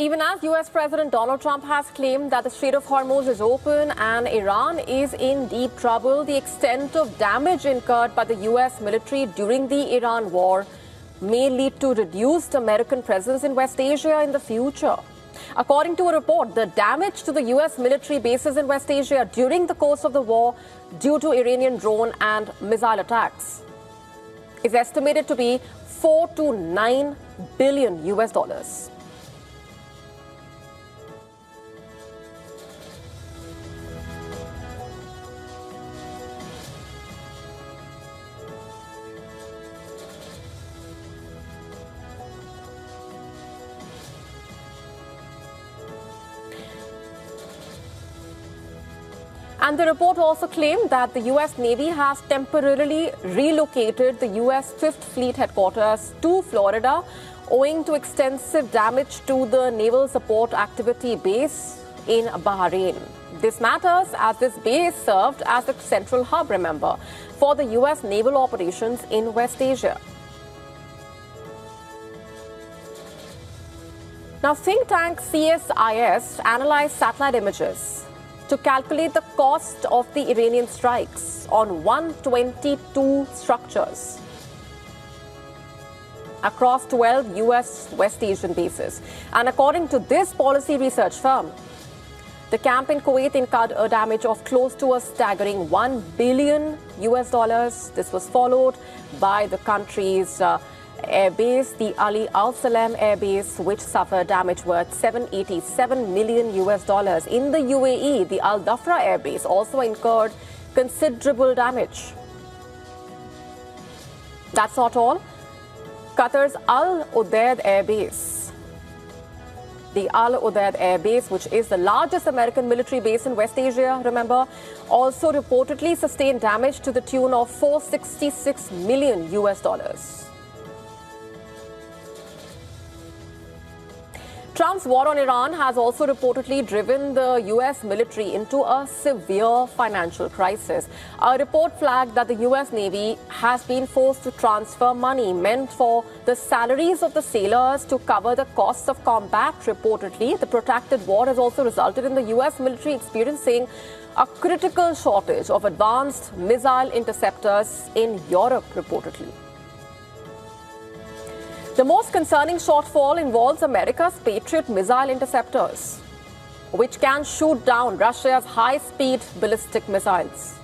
Even as US President Donald Trump has claimed that the Strait of Hormuz is open and Iran is in deep trouble, the extent of damage incurred by the US military during the Iran war may lead to reduced American presence in West Asia in the future. According to a report, the damage to the US military bases in West Asia during the course of the war due to Iranian drone and missile attacks is estimated to be 4 to 9 billion US dollars. And the report also claimed that the U.S. Navy has temporarily relocated the U.S. Fifth Fleet headquarters to Florida owing to extensive damage to the Naval Support Activity Base in Bahrain. This matters as this base served as the central hub, remember, for the U.S. naval operations in West Asia. Now, think tank CSIS analyzed satellite images to calculate the cost of the Iranian strikes on 122 structures across 12 U.S. West Asian bases. And according to this policy research firm, the camp in Kuwait incurred a damage of close to a staggering $1 billion US dollars. This was followed by the country's air base, the Ali Al Salem air base, which suffered damage worth $787 million US dollars. In the UAE, the Al Dhafra air base also incurred considerable damage. That's not all. Qatar's Al Udeid air base, the Al Udeid air base, which is the largest American military base in West Asia, remember, also reportedly sustained damage to the tune of $466 million US dollars. Trump's war on Iran has also reportedly driven the U.S. military into a severe financial crisis. A report flagged that the U.S. Navy has been forced to transfer money meant for the salaries of the sailors to cover the costs of combat. Reportedly, the protracted war has also resulted in the U.S. military experiencing a critical shortage of advanced missile interceptors in Europe, reportedly. The most concerning shortfall involves America's Patriot missile interceptors, which can shoot down Russia's high-speed ballistic missiles.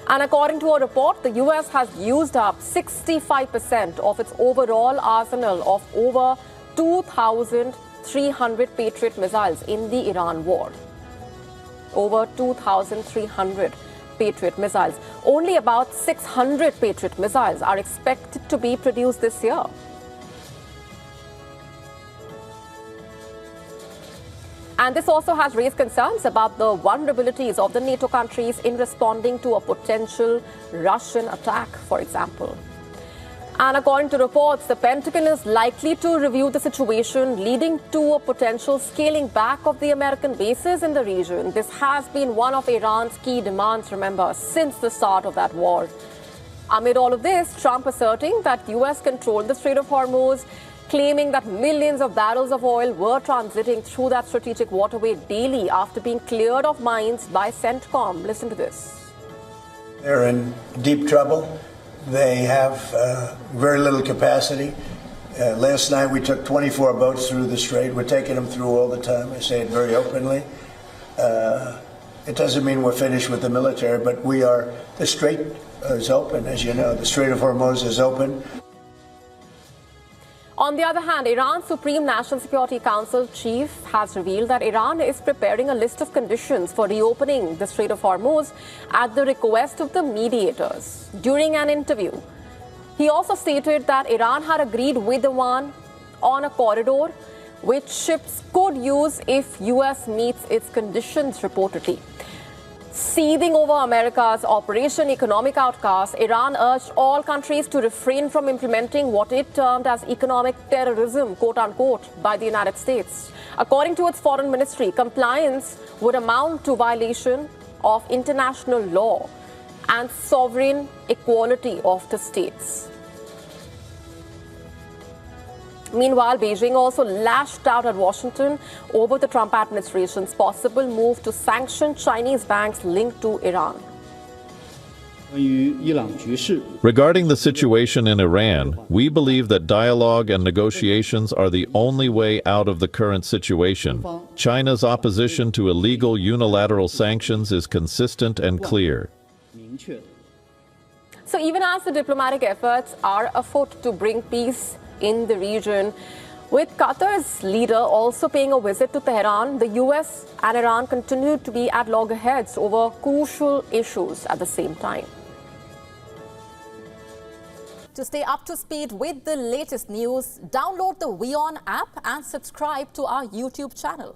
And according to a report, the U.S. has used up 65% of its overall arsenal of over 2,300 Patriot missiles in the Iran war. Over 2,300 Patriot missiles. Only about 600 Patriot missiles are expected to be produced this year. And this also has raised concerns about the vulnerabilities of the NATO countries in responding to a potential Russian attack, for example. And according to reports, the Pentagon is likely to review the situation, leading to a potential scaling back of the American bases in the region. This has been one of Iran's key demands, remember, since the start of that war. Amid all of this, Trump asserting that U.S. controlled the Strait of Hormuz, claiming that millions of barrels of oil were transiting through that strategic waterway daily after being cleared of mines by CENTCOM. Listen to this. They're in deep trouble. They have very little capacity. Last night we took 24 boats through the strait. We're taking them through all the time. I say it very openly. It doesn't mean we're finished with the military, but we are. The strait is open, as you know. The Strait of Hormuz is open. On the other hand, Iran's Supreme National Security Council chief has revealed that Iran is preparing a list of conditions for reopening the Strait of Hormuz at the request of the mediators. During an interview, he also stated that Iran had agreed with Iran on a corridor which ships could use if U.S. meets its conditions, reportedly. Seething over America's Operation Economic Outcast, Iran urged all countries to refrain from implementing what it termed as economic terrorism, quote-unquote, by the United States. According to its foreign ministry, compliance would amount to violation of international law and sovereign equality of the states. Meanwhile, Beijing also lashed out at Washington over the Trump administration's possible move to sanction Chinese banks linked to Iran. Regarding the situation in Iran, we believe that dialogue and negotiations are the only way out of the current situation. China's opposition to illegal unilateral sanctions is consistent and clear. So even as the diplomatic efforts are afoot to bring peace in the region, with Qatar's leader also paying a visit to Tehran, the US and Iran continue to be at loggerheads over crucial issues at the same time. To stay up to speed with the latest news, download the WION app and subscribe to our YouTube channel.